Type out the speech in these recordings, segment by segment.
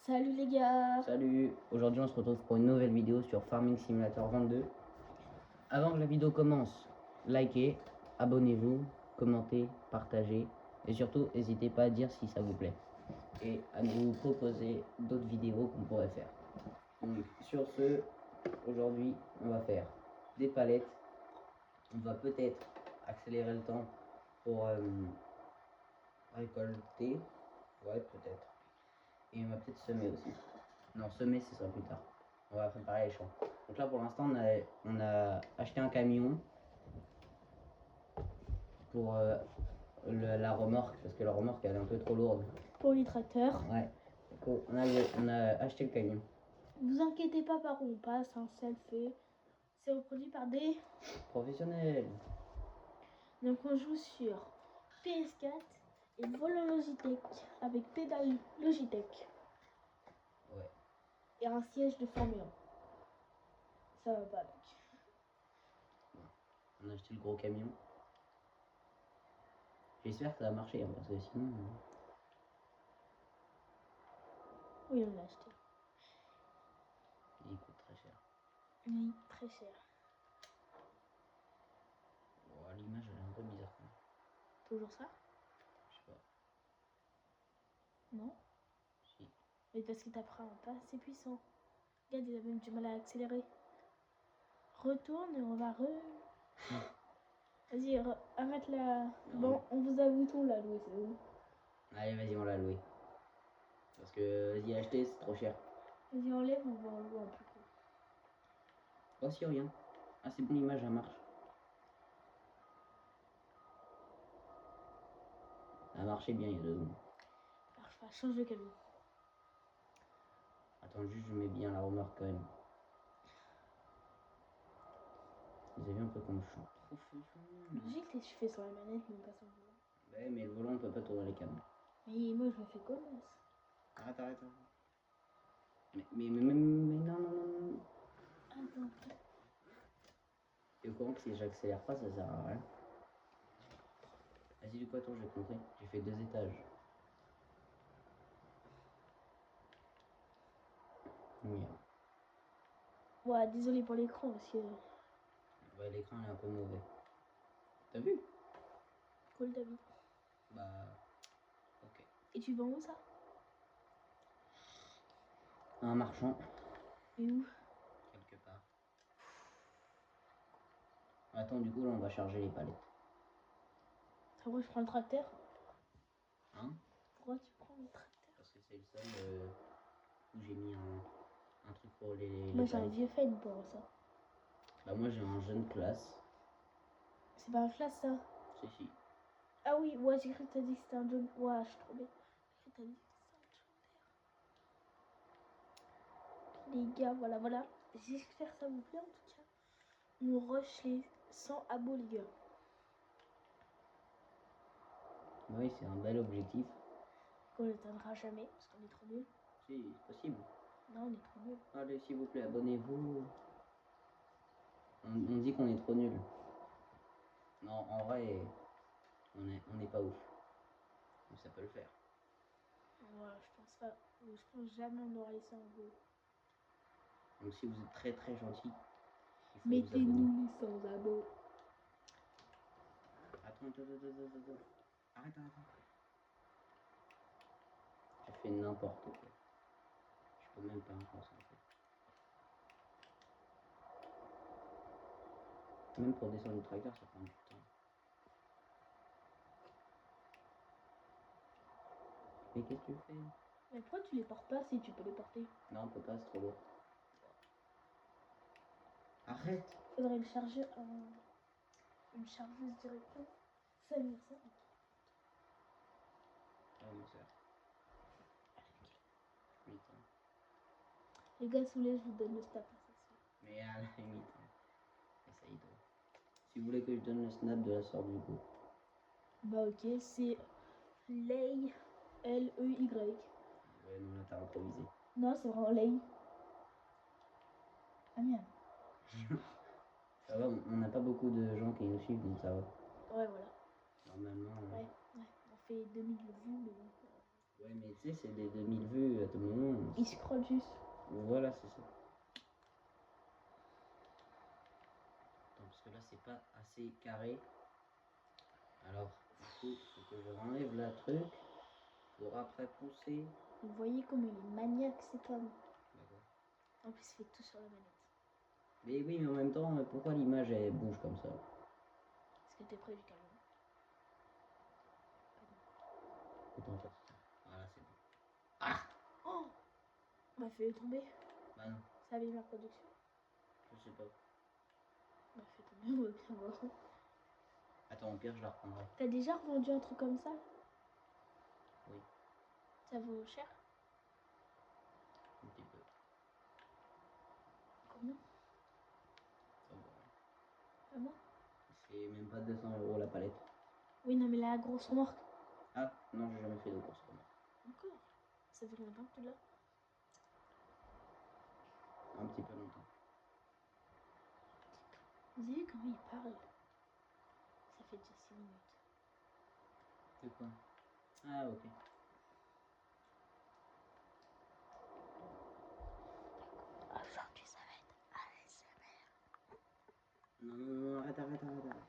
Salut les gars. Salut, aujourd'hui on se retrouve pour une nouvelle vidéo sur Farming Simulator 22. Avant que la vidéo commence, likez, abonnez-vous, commentez, partagez et surtout n'hésitez pas à dire si ça vous plaît et à nous proposer d'autres vidéos qu'on pourrait faire. Donc sur ce, aujourd'hui on va faire des palettes. On va peut-être accélérer le temps pour récolter, ouais peut-être. Et on va peut-être semer aussi. Non, semer ce sera plus tard. On va préparer les champs. Donc là pour l'instant on a acheté un camion pour la remorque parce que la remorque elle est un peu trop lourde. Pour les tracteurs. Ouais. Donc, on a acheté le camion. Vous inquiétez pas par où on passe, hein, ça le fait. C'est reproduit par des Professionnel. Donc on joue sur PS4 et volant Logitech avec pédale Logitech. Ouais. Et un siège de Formule 1. Ça va pas avec. On a acheté le gros camion. J'espère que ça va marcher hein, parce que sinon. Oui, on l'a acheté. Il coûte très cher. Oui, très cher. Oh, l'image elle est un peu bizarre. Toujours ça? Je sais pas. Non? Si. Mais parce que t'as pris un pas assez puissant. Regarde, il a même du mal à accélérer. Retourne et on va Vas-y, arrête là. Bon, on vous avoue tout là, loué, c'est bon. Allez vas-y on l'a loué. Parce que vas-y acheter c'est trop cher. Vas-y, enlève, on va enlever un peu. Oh si rien. Ah c'est bon l'image elle marche. Ça a marché bien il y a 2 secondes. Alors, je vais changer de camion. Attends juste je mets bien la remorque quand même. Vous avez vu un peu comme je suis professionnel. Logique, je fais sur la manette, mais pas sur le volant. Ouais mais le volant on peut pas tourner les câbles. Mais moi, je me fais connasse. Arrête. Mais non. Attends. Et au courant que si j'accélère pas ça sert à rien. Vas-y du coup attends j'ai compris. J'ai fait 2 étages. Merde. Ouais, désolé pour l'écran parce que. Ouais l'écran est un peu mauvais. T'as vu? Cool, David. Bah. Ok. Et tu vends où ça? Un marchand. Et où? Quelque part. Attends du coup là on va charger les palettes. Après, je prends le tracteur. Hein? Pourquoi tu prends le tracteur? Parce que c'est le seul où j'ai mis un truc pour les Moi, j'ai un palettes. vieux fan pour ça. Bah moi j'ai un jeune classe. C'est pas un classe ça? Si. Ah oui, ouais, j'ai cru que t'as dit que c'était un John. Ouais, je suis trop bête. J'ai cru que t'as dit que c'était un John Deere. Les gars, voilà. J'espère que ça vous plaît en tout cas. On rush les 100 abos, les gars. Oui c'est un bel objectif. Qu'on n'atteindra jamais parce qu'on est trop nuls. Si c'est possible. Non, on est trop nuls. Allez s'il vous plaît abonnez-vous. On dit qu'on est trop nul. Non en vrai on n'est pas ouf. Mais ça peut le faire. Ouais, je pense pas. Je pense jamais on aura les 100 abos. Donc si vous êtes très très gentil, il faut vous abonner. Mettez-nous les 100 abos. Attends. Arrête. J'ai fait n'importe quoi. Je peux même pas me concentrer. Même pour descendre le tracteur, ça prend du temps. Mais qu'est-ce que tu fais? Mais pourquoi tu les portes pas si tu peux les porter? Non, on peut pas, c'est trop lourd. Arrête! Faudrait une chargeuse directement. Ça veut dire ça. Ah, ma soeur. Putain. Les gars, sous les, je vous donne le snap. Mais à la limite, essaye toi. Si vous voulez que je donne le snap de la soeur du coup. Bah ok, c'est Ley, L-E-Y. Ouais, non, là t'as improvisé. Non, c'est vraiment Ley. Ah merde. Ça va, on n'a pas beaucoup de gens qui nous suivent, donc ça va. Ouais, voilà. Normalement. Ouais. On fait 2000 vues, mais bon. Ouais, mais tu sais, c'est des 2000 vues à tout moment. Il scrolle juste. Voilà, c'est ça. Attends, parce que là, c'est pas assez carré. Alors, du coup, faut que je renlève la truc pour après pousser. Vous voyez comme il est maniaque cet homme. D'accord. En plus, il fait tout sur la manette. Mais oui, mais en même temps, pourquoi l'image elle bouge comme ça? Est-ce que t'es près du camion? Autant faire ça. Voilà, c'est bon. Ah! Oh! On m'a fait tomber. Bah non, Ça abîme la production. je sais pas. On m'a fait tomber, on va bien voir. Attends, au pire, je la reprendrai. T'as déjà revendu un truc comme ça? Oui, Ça vaut cher? un petit peu. Combien? Ça va. Vraiment? C'est même pas 200 € la palette. Oui, non, mais la grosse remorque. Ah, non, j'ai jamais fait de course comme ça. Encore? Ça fait combien de temps que tu l'as? Un petit peu longtemps. Vous avez vu comment il parle? Ça fait déjà 6 minutes. C'est quoi? Ah, ok. Aujourd'hui, ça va être ASMR. Non, non, non, arrête, arrête, arrête, arrête.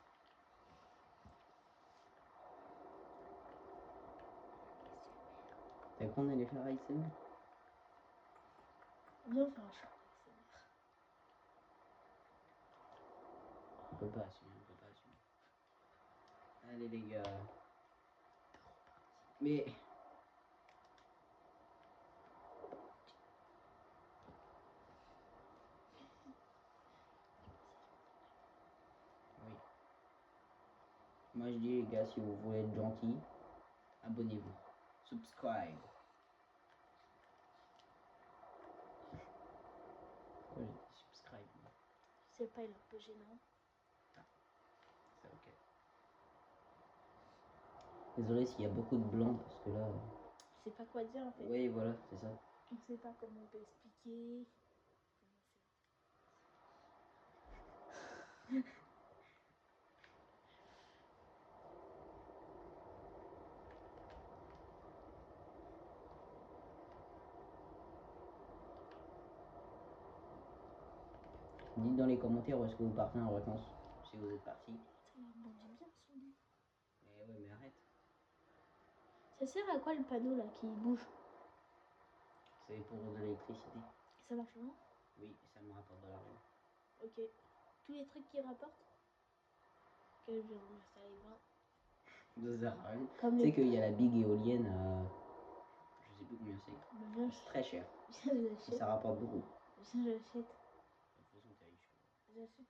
T'as qu'on allait faire ASMR? Viens faire un short ASMR. On peut pas assumer, on peut pas assumer. Allez les gars. Mais... Oui. Moi je dis les gars, si vous voulez être gentil, abonnez-vous. Subscribe. Pourquoi j'ai dit subscribe? Je sais pas, il est un peu gênant. C'est ok. Désolé s'il y a beaucoup de blanc parce que là... Je sais pas quoi dire en fait. Oui, voilà, c'est ça. On sait pas comment on peut expliquer. Dites dans les commentaires où est-ce que vous partez en vacances, si vous êtes parti. Il rebondit bien son lit. Mais ouais, mais arrête. Ça sert à quoi le panneau là qui bouge? C'est pour de l'électricité. Ça marche vraiment? Oui, et ça me rapporte de l'argent. Ok. Tous les trucs qui rapportent? Que je vais en installer 20. Ça sert à rien. Comme Tu sais les... qu'il y a la big éolienne à... Je sais plus combien c'est. Bah, viens, C'est très cher. viens, Et j'achète. ça rapporte beaucoup. Viens, j'achète. De toute façon, t'es riche. J'achète.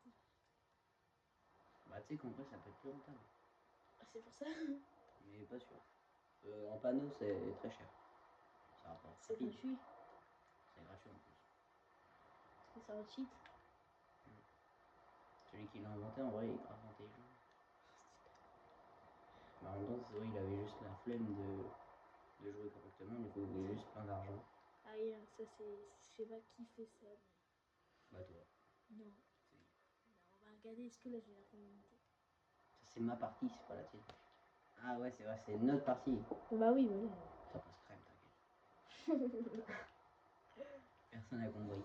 Bah, tu sais qu'en vrai, ça peut être plus rentable. Ah, c'est pour ça? Mais pas sûr. En panneau, c'est très cher. Ça rapporte C'est rapide. gratuit. C'est gratuit en plus. Parce que c'est un cheat. Celui qui l'a inventé, en vrai, il est grave intelligent. Mais en même temps, c'est vrai, il avait juste la flemme de jouer correctement. Du coup, il voulait juste plein d'argent. Ah, oui, ça c'est... Je sais pas qui fait ça, mais... Bah, toi. Non. Si. Non, on va regarder, est-ce que là j'ai la communauté? Ça, c'est ma partie, c'est pas la tienne. Ah ouais, c'est vrai, c'est notre partie. Bah oui, voilà. Ça passe crème, t'inquiète. Personne n'a compris.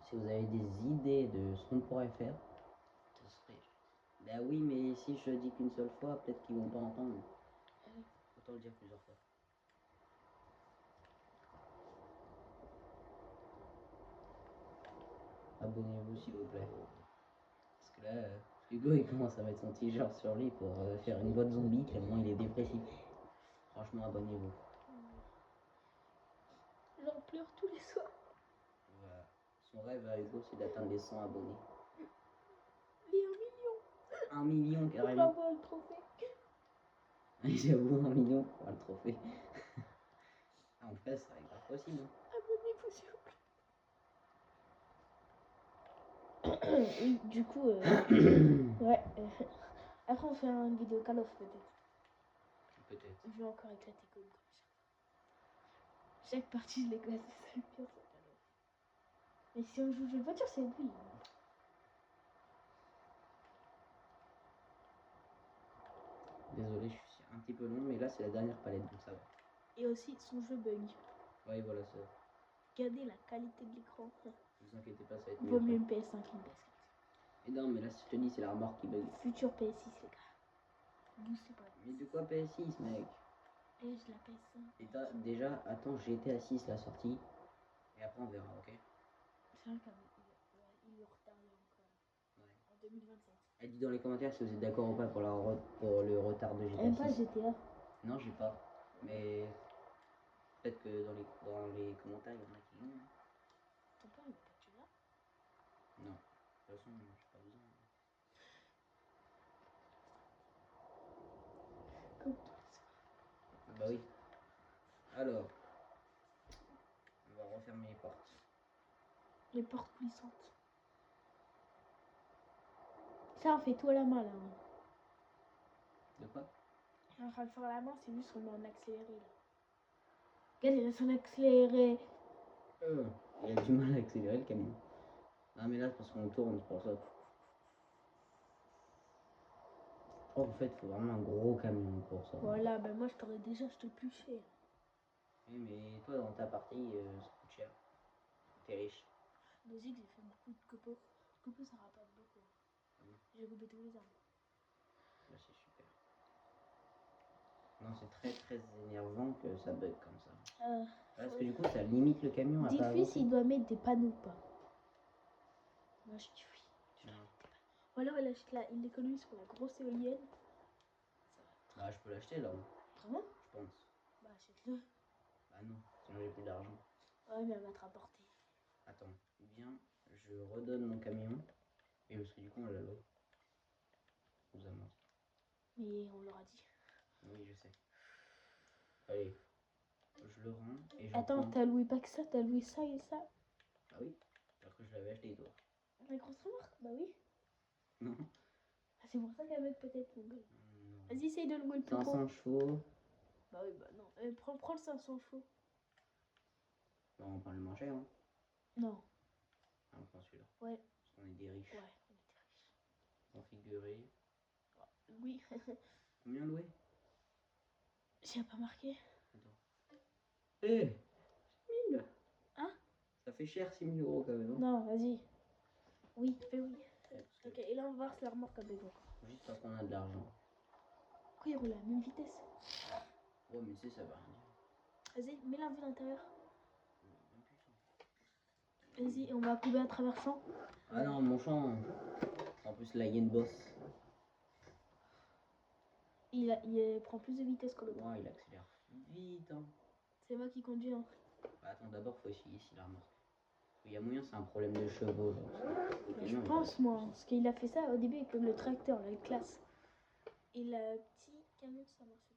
Si vous avez des idées de ce qu'on pourrait faire, ce serait... Bah oui, mais si je le dis qu'une seule fois, peut-être qu'ils vont pas entendre. Ah oui. Autant le dire plusieurs fois. Abonnez-vous s'il vous plaît. Parce que là, Hugo il commence à mettre son t-shirt sur lui pour faire une voix de zombie tellement il est dépressif. Franchement, abonnez-vous. J'en pleure tous les soirs. Voilà. Son rêve à Hugo, c'est d'atteindre les 100 abonnés. Les 1 million. 1 million On va carrément. avoir le trophée. J'avoue, 1 million pour avoir le trophée. Ah, en fait, ça serait grave possible. Abonnez-vous s'il vous plaît. Oui, du coup, ouais. Après, on fait une vidéo Call of peut-être. Peut-être. Je vais encore éclater comme ça. Chaque partie, je l'éclate, c'est ça le pire, c'est Call of. Mais si on joue jeu de voiture, c'est lui. Désolé, je suis un petit peu long, mais là c'est la dernière palette, donc ça va. Et aussi, son jeu bug. Ouais, voilà, ça. Regardez la qualité de l'écran. Vous inquiétez pas, ça va être Vaut mieux mieux. une PS5 qu'une PS4. Et non, mais là, si je te dis, c'est la remorque qui bug. Futur PS6, les gars. Vous c'est pas. Mais de quoi PS6, mec? Et je la PS5. Et déjà, attends, GTA 6 la sortie. Et après, on verra, ok? C'est vrai qu'il le retardé encore. Ouais. En 2027. Et dis dans les commentaires si vous êtes d'accord ou pas pour le retard de GTA 6. Même pas GTA. Non, j'ai pas. Mais peut-être que dans les commentaires, il y en a qui l'ont. Ton père, il veut pas que tu l'as. Non, de toute façon, j'ai pas besoin. Comme Bah oui. Alors, on va refermer les portes. les portes glissantes. Ça, on fait tout à la main là. De quoi? On est en train de faire à la main, c'est juste qu'on met en accéléré là. Regarde, il a son accéléré. Il a du mal à accélérer le camion. Non, mais là, c'est parce qu'on tourne, c'est pour ça. Oh, en fait, il faut vraiment un gros camion pour ça. Voilà, ben moi je t'aurais déjà acheté plus cher. Oui, mais toi, dans ta partie, ça coûte cher. T'es riche. Logique, j'ai fait beaucoup de copeaux. Copeaux, ça rapporte beaucoup. J'ai coupé tous les arbres. Là, c'est super. Non, c'est très très énervant que ça bug comme ça. Parce que du coup, ça limite le camion à pas Dis-lui avancer. s'il doit mettre des panneaux ou pas. Moi je dis oui. Non. Voilà, il achète là, il économise pour la grosse éolienne. Ça va. Bah, je peux l'acheter là, Vraiment? je pense. Bah achète-le. Bah non, sinon j'ai plus d'argent. Ouais, mais elle va te rapporter. Attends, ou bien je redonne mon camion. Et parce que du coup, on l'a loué. On nous a menti. Mais on leur a dit. Oui, je sais. Allez, je le rends et je Attends, prends. t'as loué pas que ça, t'as loué ça et ça. Ah oui? Alors que je l'avais acheté, toi. La grosse remorque? Bah oui. Non. Ah, c'est pour ça qu'elle bug peut-être mon gueule. Non. Vas-y, essaye de louer le plus gros. 500 chevaux. Bah oui, bah non. Prends le 500 chevaux. Bon, on prend le moins cher, hein. Non. Ah, on prend celui-là. Ouais. Parce qu'on est des riches. Ouais, on était riches. Configuré. Oui. Combien loué? J'ai pas marqué. Attends. Eh 1000. Hein? Ça fait cher 6000 euros quand même. Hein. Non, vas-y. Oui, fais oui. Ouais, parce que- Ok, et là on va voir si la remorque a besoin. Juste parce qu'on a de l'argent. Pourquoi il roule à la même vitesse? Ouais, mais tu sais, ça va rien dire. Vas-y, mets la vue à l'intérieur. Même putain. Vas-y, on va couper à travers champ. Ah non, mon champ. En plus, là, il y a une bosse. Il prend plus de vitesse que l'autre. Ouais, il accélère vite. Hein. C'est moi qui conduis. Hein. Bah, attends, d'abord, faut essayer si la remorque. Il y a moyen, c'est un problème de chevaux. Genre. Mais je pense, moi, parce qu'il a fait ça au début avec le tracteur, la classe. Et le petit camion, ça marchait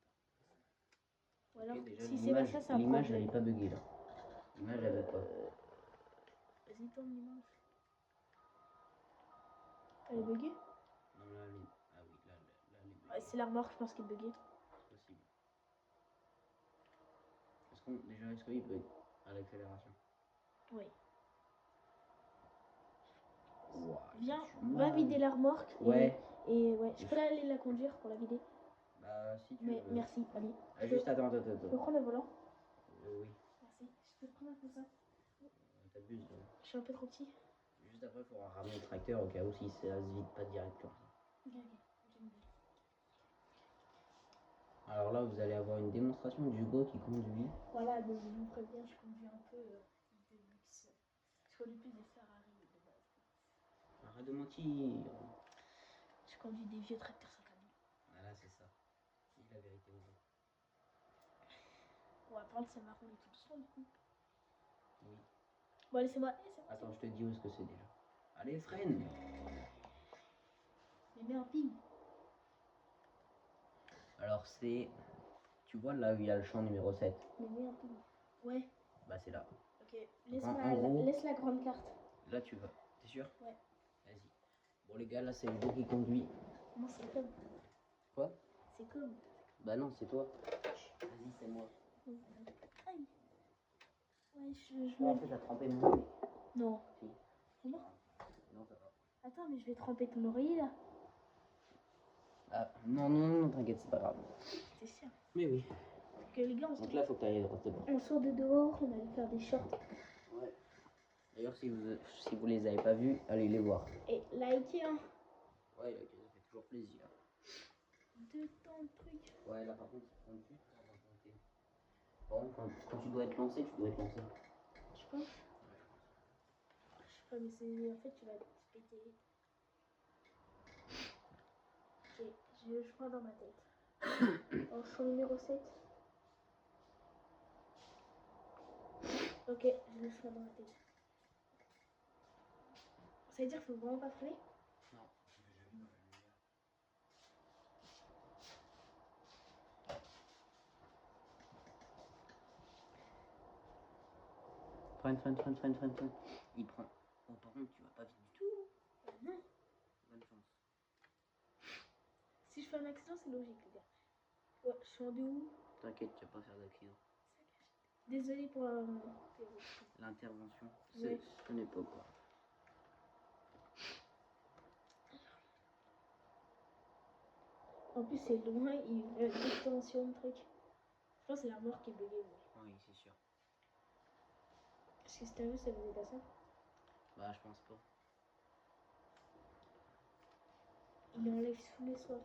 pas. Ou alors, Okay, déjà, si c'est pas ça, c'est un l'image, problème. elle est pas buggée là. L'image, elle bug pas. Vas-y, tourne l'image. Elle est buggée? Non, là, elle est... Ah oui, là, elle est buggée. Ouais, c'est la remorque, je pense, qui est buggée. C'est possible. Est-ce qu'il bug à l'accélération? Oui. Wow, Viens, va vider la remorque. Ouais. Et ouais, je peux aller la conduire pour la vider. Bah, si tu Mais veux. merci, allez. Ah, juste attends. Je peux prendre le volant? Oui. Merci. Je peux prendre un peu ça? T'abuses. Je suis un peu trop petit. Juste après, il faudra ramener le tracteur au cas où si ça se vide pas direct comme ça. Ok. Alors là, vous allez avoir une démonstration d'Hugo qui conduit. Voilà, donc je vous préviens, je conduis un peu de luxe. Je conduis plus des Ferrari de base. Arrête de mentir. Je conduis des vieux tracteurs 5 années. Voilà, c'est ça. Dis la vérité aux gens. On va prendre ça va rouler tout doucement du coup. Oui. Bon, laissez-moi. Attends, je te dis où est-ce que c'est déjà. Allez, freine. Mais mets un ping. Alors c'est... Tu vois là où il y a le champ numéro 7. Mais mets un ping. Ouais. Bah c'est là. Ok. En gros, Laisse la grande carte. là tu vas. T'es sûr? Ouais. Vas-y. Bon les gars, là c'est Hugo qui conduit. Non, c'est comme. Quoi? C'est comme. Bah non, c'est toi. Vas-y, c'est moi. Aïe. Ouais, Oh, en fait, t'as trempé mon oreiller. Non. Si. Comment? Non, ça va. Attends, mais je vais tremper ton oreiller là. Ah, non, t'inquiète, c'est pas grave. T'es sûr? Mais oui. Parce que les gars, Donc là, faut que tu ailles droit d'abord. on sort de dehors, on allait faire des shorts. Ouais. D'ailleurs, si vous les avez pas vus, allez les voir. Et likez, hein. Ouais, ça fait toujours plaisir. De temps de trucs. Ouais, là par contre, ça prend du temps avant de monter. Bon, quand tu dois être lancé, tu dois être lancé. Tu penses? Je sais pas, mais c'est. En fait, tu vas te péter. Ok, j'ai le choix dans ma tête. En choix numéro 7. Ok, j'ai le choix dans ma tête. Ça veut dire qu'il faut vraiment pas freiner? Non. Freine. Il prend. Oh, par contre, tu vas pas vite du tout. Non. Bonne chance. Si je fais un accident, c'est logique, les gars. Ouais, je suis en deux roues. T'inquiète, tu vas pas faire d'accident. Désolée pour L'intervention, Ouais. ce n'est pas grave. En plus, c'est loin, il veut une extension de truc. Je pense que c'est la mort qui est buguée. Oui, c'est sûr. Parce que si t'as vu, ça faisait pas ça. Bah, je pense pas. Il enlève tous les soirs.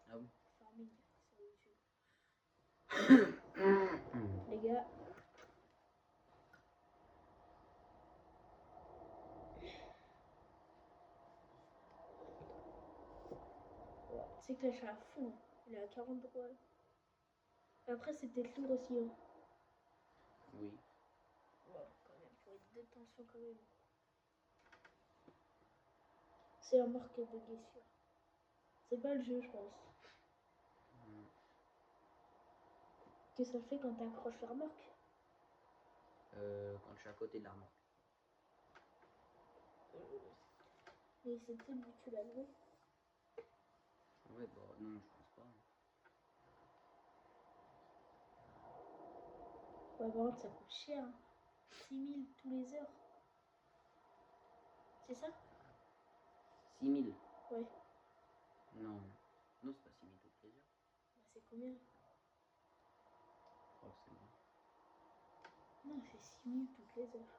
Ah bon? Farming sur YouTube. Les gars. C'est que là, je suis à fond. Il est à 43. Après, c'est peut-être lourd aussi. Hein. Oui. Ouais, quand même. Faut être de tension quand même. C'est la mort qui est buguée, sûr. C'est pas le jeu, je pense. Que ça fait quand t'accroches la remorque? Quand je suis à côté de la remorque. Mais c'était où tu l'as loué? Ouais, bah non, je pense pas. Ouais, par contre, ça coûte cher. Hein. 6000 tous les heures. C'est ça? 6000? Ouais. Non. Non, c'est pas 6000 toutes les heures. Bah, c'est combien? Je crois que c'est bon. Non, c'est 6000 toutes les heures.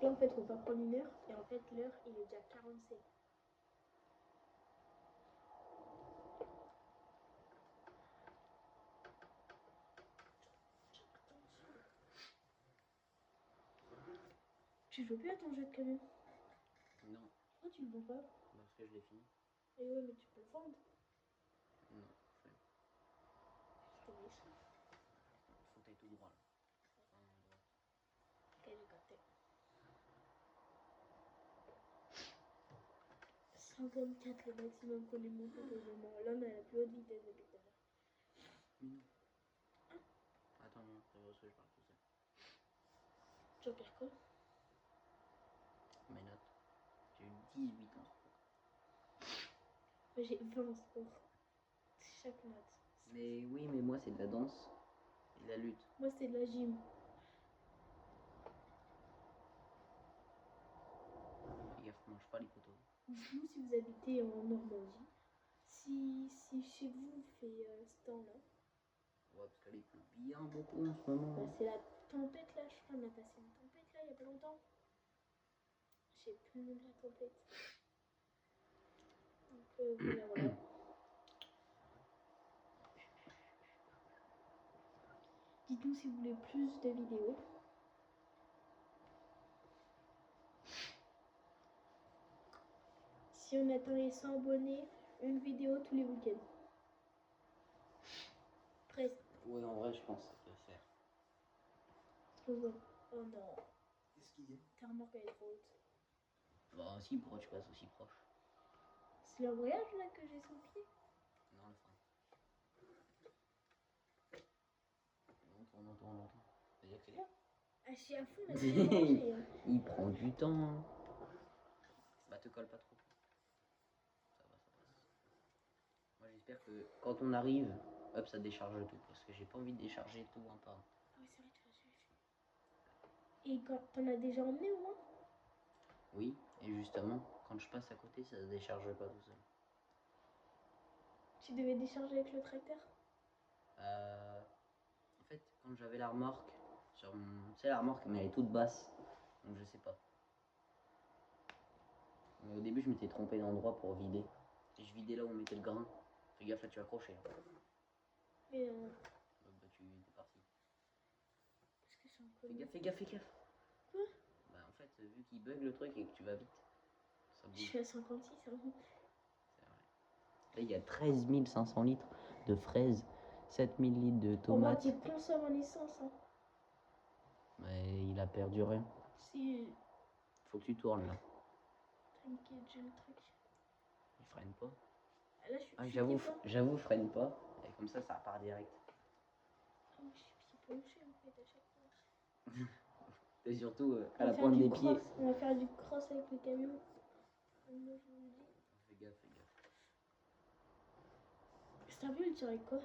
Et en fait, faut pas prendre une heure. Et en fait, l'heure, il est déjà 47. Tu joues plus à ton jeu de camion? Non. Pourquoi tu le vends pas? Parce que je l'ai fini. Et ouais, mais tu peux le vendre. Non, flemme. C'est méchant. Faut que t'ailles tout droit là. Enfin, droit. Ok, j'ai capté. 54 le maximum qu'on est monté pour le moment. Là, on a la plus haute vitesse depuis tout à l'heure. Mais non. Attends, non, c'est parce que je parle tout seul. Tu vas faire quoi? Mes notes. J'ai eu 18 en sport. Moi, j'ai 20 en sport. Chaque note. Mais oui, mais moi c'est de la danse et de la lutte. Moi, c'est de la gym. Fais gaffe, mange pas les poteaux. Dites-nous si vous habitez en Normandie. Si chez vous fait ce temps-là. Ouais, parce qu'elle pleut bien beaucoup en ce moment. Bah, c'est la tempête là, je crois. On a passé une tempête là il y a pas longtemps. Je sais plus le nom de la tempête. Donc voilà. Dites-nous si vous voulez plus de vidéos. Si on atteint les 100 abonnés, une vidéo tous les week-ends. Presque. Ouais, en vrai, je pense que ça peut le faire. Oh non. Qu'est-ce qu'il y a? Ta remorque elle est trop haute. Bah, si, pourquoi tu passes aussi proche? C'est le voyage là que j'ai sous le pied? Non, le frein. On entend. C'est-à-dire que c'est bien. Ah, je suis à fond là, j'ai mangé. Hein. Il prend du temps. Hein. Bah, te colle pas trop. Ça va, ça passe. Moi, j'espère que quand on arrive, hop, ça décharge tout. Parce que j'ai pas envie de décharger tout un par un. Ah oui, c'est vrai, tu vas suivre. Et quand t'en as déjà emmené au moins? Oui, et justement, quand je passe à côté, ça se décharge pas tout seul. Tu devais décharger avec le tracteur. En fait, quand j'avais la remorque, sur mon... tu sais, la remorque, mais elle est toute basse, donc je sais pas. Mais au début, je m'étais trompé d'endroit pour vider. Et je vidais là où on mettait le grain. Fais gaffe, là, tu as accroché. Mais Bah, tu es parti. parce que c'est un peu. Fais gaffe, fais gaffe, fais gaffe. Quoi? Bah, en fait, vu qu'il bug le truc et que tu vas vite, ça Je bouge. suis à 56, hein. C'est vrai. Là, il y a 13 500 litres de fraises, 7000 litres de On voit tomates. qu'il consomme en essence. Hein. Mais il a perdu rien. Si. Faut que tu tournes là. T'inquiète, j'ai le truc. Il freine pas. Ah, là, je suis. Ah, je suis j'avoue, pieds points. j'avoue, freine pas. Et comme ça part direct. Ah, mais je suis pieds penchés en fait à chaque fois. Et surtout On à va la faire pointe du des cross. pieds. On va faire du cross avec le camion. Moi, je vous le dis. Fais gaffe, fais gaffe. C'est un peu le tirer quoi?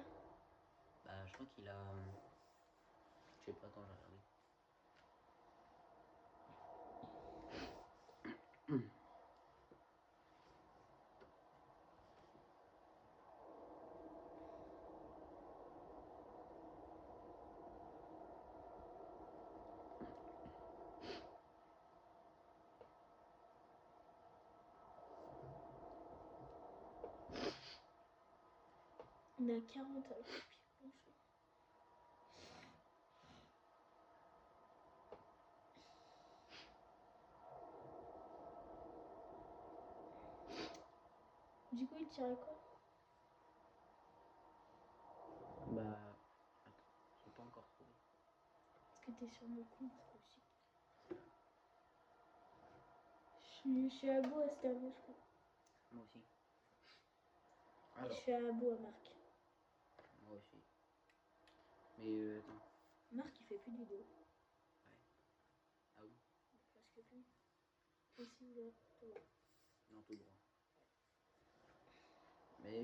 Bah, je crois qu'il a. Je sais pas, attends, j'ai regardé. On est à 40 avec le pied penché. Du coup, il tirait quoi? Bah, attends, j'ai pas encore trouvé. Est-ce que t'es sur mon compte? C'est possible. Je suis à bout à Sterbo, je crois. Moi aussi. Et Alors, je suis à bout à Marc. moi aussi. Mais attends. Marc, il fait plus de vidéos. Ah oui, Presque plus. Ici, là, tout droit. non, tout droit. Mais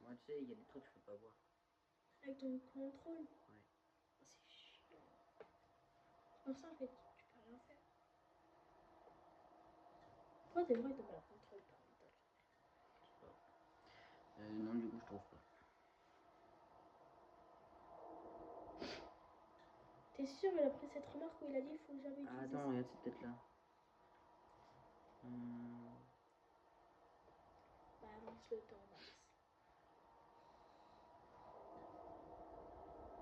moi, tu sais, il y a des trucs que je peux pas voir. Avec ton contrôle. Ouais. C'est chiant. Pour ça, en fait, tu peux rien faire. Pourquoi t'es vrai, t'as pas le contrôle parental? Je sais pas. Non, du coup, je trouve pas. T'es sûr, elle a pris cette remarque où il a dit il faut jamais Ah, utiliser attends, ça? regarde, c'est peut-être là. Bah, avance le temps, Max.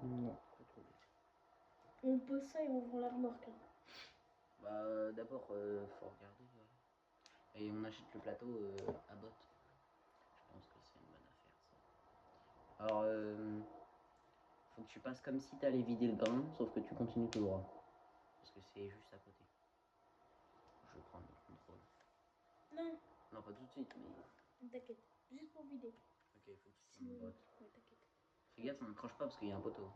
Non, pas trouvé. On pose ça et on vend la remorque. Hein. Bah, d'abord, faut regarder. Ouais. Et on achète le plateau à bot. Je pense que c'est une bonne affaire, ça. Alors, faut que tu passes comme si t'allais vider le grain, sauf que tu continues tout droit. Parce que c'est juste à côté. Je vais prendre le contrôle. Non, Non, pas tout de suite, mais. t'inquiète. Juste pour vider. Ok, il faut que tu Sinon, tournes bot. ouais, t'inquiète. Fais gaffe, on ne croche pas parce qu'il y a un poteau.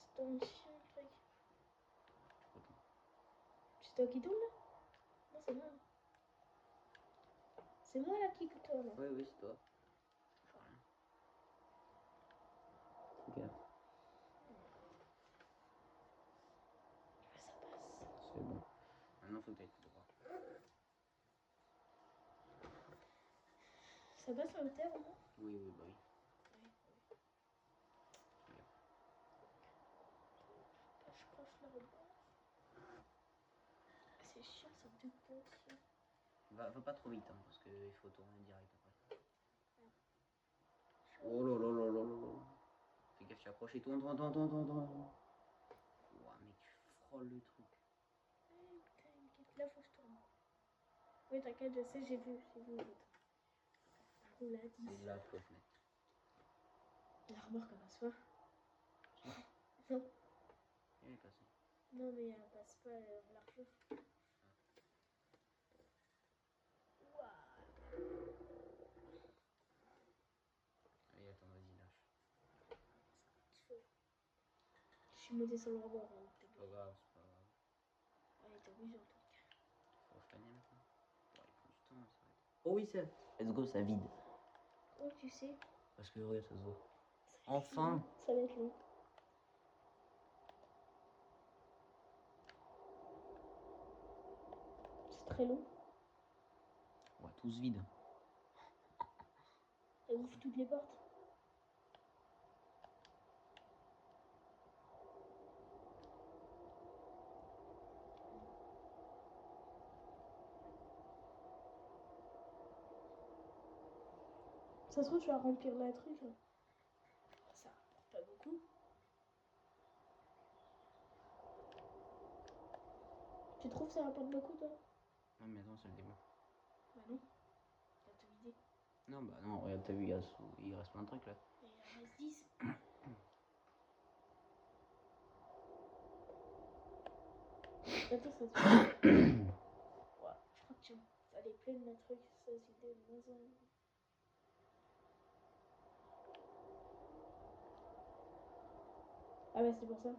C'est ton chien, le truc. Poteau. C'est toi qui tourne là? Non, c'est moi. C'est moi là qui tourne. Oui, oui, c'est toi. Je fais rien. Fais gaffe. Ah, ça passe. C'est bon. Maintenant, faut que tu ailles tout droit. Ça passe à hauteur au moins? Oui, oui, bah oui. Ouais, ouais. Fais gaffe. Je croche le rebord. C'est chiant, ça me fait penser. Va pas trop vite, hein, parce qu'il faut tourner direct après. Chaud. Oh là là là là là là. Fais gaffe, tu as approché. Tourne. Ouah, mec, tu frôles le truc. T'inquiète, là faut que je tourne. Oui, t'inquiète, je sais, j'ai vu l'autre. On l'a dit. C'est là qu'il faut se mettre. La remorque elle passe pas. Si, Non, il est passé. non mais elle passe pas en largeur. Waouh. Allez, attends, vas-y, lâche. Je suis montée sur le rebord. Hein, C'est pas grave, c'est pas grave. Allez, t'es obligé en tout cas. Faut freiner maintenant. Ouais, il prend du temps, ça va être. Oh oui, c'est. Let's go, ça vide. Oh, tu sais. Parce que regarde, ça se voit. Ça va être Enfin. long. Ça va être long. C'est très long. Ouais. tous vides. Elle ouvre toutes les portes. Ça se trouve, tu vas remplir la truc. Là. Ça rapporte pas beaucoup. Tu trouves que ça rapporte beaucoup, toi? Non, mais attends, c'est le début. Bah non. T'as tout vidé. Non, bah non, regarde, t'as vu, il reste plein de trucs là. Et il en reste 10. Attends, ça te fait. Ouais, je crois que tu fallait plein de trucs. Ça, c'était de moins en moins. Ah bah c'est pour ça.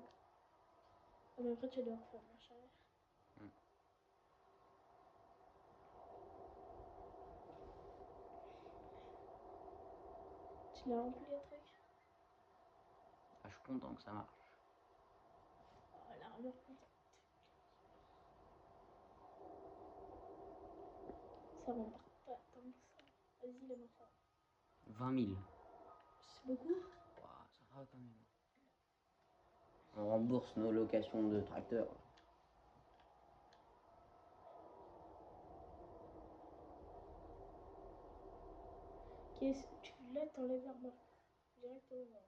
Ah mais après tu dois refaire marche arrière. Tu l'as rempli le truc? Ah, je suis content que ça marche. Oh, la rameur contente. Ça remporte pas tant que ça. Vas-y, la main fort. 20 000. C'est beaucoup? Ouah, ça va quand même. On rembourse nos locations de tracteurs. Là, t'enlèves la remorque. Directement.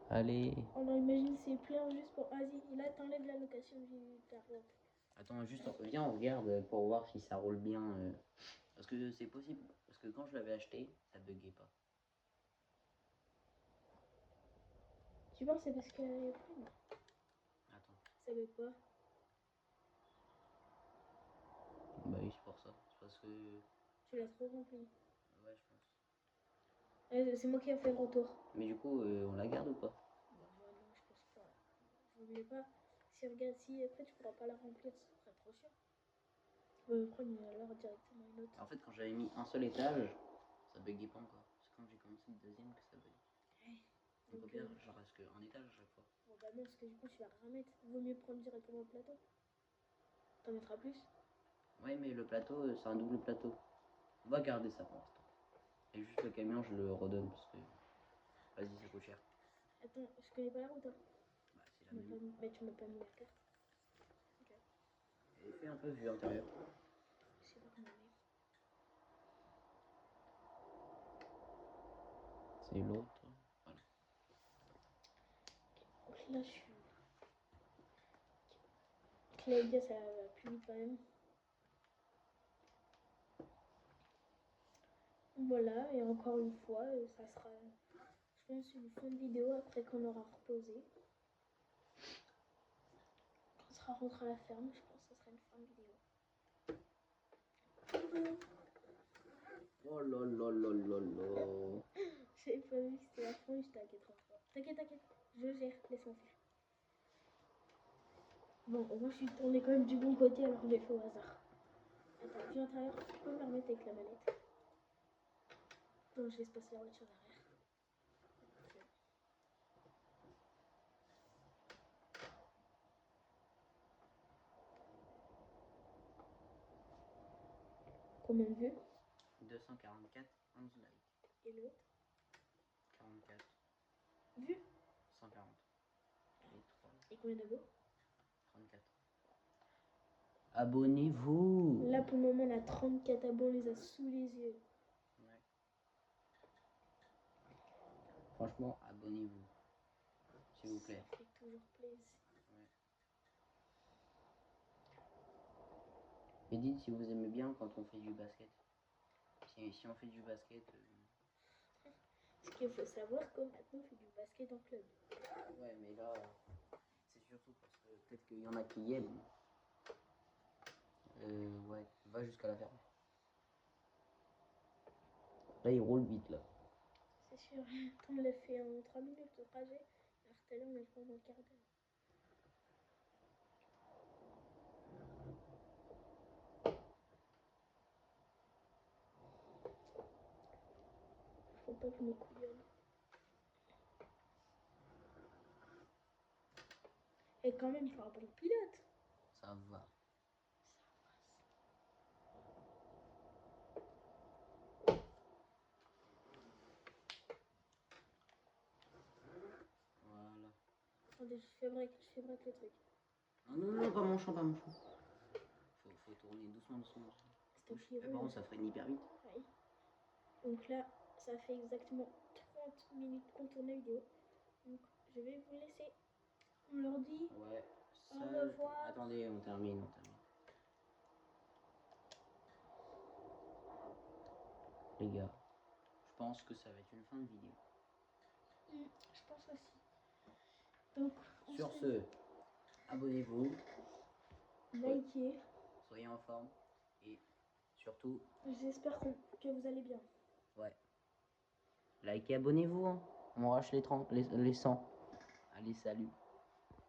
Allez. Alors imagine c'est plein juste pour... Vas-y, là t'enlèves la location du tarot. Attends, juste, viens, on regarde pour voir si ça roule bien. Parce que c'est possible. Parce que quand je l'avais acheté, ça buguait pas. Tu penses c'est parce qu'il y a plus? Attends. Ça veut pas. Bah oui, c'est pour ça. C'est parce que... Tu l'as trop rempli. Ouais, je pense. C'est moi qui ai fait le retour. Mais du coup, on la garde ou pas? Bah moi non, je pense pas. Je voulais pas. Si regarde, si après tu pourras pas la remplir, ça serait trop cher. Prendre alors directement une autre. En fait, quand j'avais mis un seul étage, ça buguait pas encore. C'est quand j'ai commencé le deuxième que ça bug. Ouais. Donc au pire, j'en reste qu'un étage à chaque fois. Bon bah non, parce que du coup tu vas remettre. Vaut mieux prendre directement le plateau. T'en mettras plus. Ouais, mais le plateau, c'est un double plateau. On va garder ça pour l'instant. Et juste le camion, je le redonne parce que... Vas-y, ça coûte cher. Attends, je connais pas la route. Hein. Bah, c'est la même. Mais tu m'as pas mis la carte. Ok. Et fais un peu vue intérieure. Je sais pas comment on est. C'est l'autre. Voilà. Donc là je suis. Claudia, ça va plus vite quand même. Voilà, et encore une fois, ça sera, je pense, une fin de vidéo après qu'on aura reposé. Quand on sera rentré à la ferme, je pense que ce sera une fin de vidéo. Oh là là là là là. J'avais pas vu que c'était la fin et j'étais à 83. T'inquiète, t'inquiète, je gère, laisse-moi faire. Bon, moi je suis tournée quand même du bon côté alors j'ai fait au hasard. Attends, viens à l'intérieur, tu peux me la remettre avec la mallette. Non, je laisse passer la voiture derrière. Combien de vues? 244, 11 likes. Et l'autre? 44. Vues? 140. Et 3. Et combien d'abos? 34. Abonnez-vous. Là pour le moment on a 34 abos, on les a sous les yeux. Ouais. Franchement, abonnez-vous. S'il vous plaît. Ça fait toujours plaisir. Ouais. Et dites si vous aimez bien quand on fait du basket. Si on fait du basket... Ce qu'il faut savoir, que maintenant on fait du basket en club. Ouais, mais là, c'est surtout parce que peut-être qu'il y en a qui aiment. Ouais, va jusqu'à la ferme. Là, il roule vite, là. C'est sûr. On l'a fait en 3 minutes de trajet. Alors tout à l'heure on a fait en un quart d'heure. Faut pas que je me couillonne. Et quand même, il fera pas le pilote. Ça va. Voilà. Attendez, je fabrique le truc. Non, pas mon champ, pas mon champ. Faut tourner doucement, doucement. C'est Mais par contre, ça freine hyper vite. Oui. Donc là, ça fait exactement 30 minutes qu'on tourne la vidéo. Donc je vais vous laisser. On leur dit Ouais. au revoir. Attendez, on termine. Les gars, je pense que ça va être une fin de vidéo. Je pense aussi. Donc, Sur ce, abonnez-vous, likez. soyez en forme et surtout, J'espère que vous allez bien. ouais, likez, abonnez-vous. Hein. On arrache les 100. Allez, salut.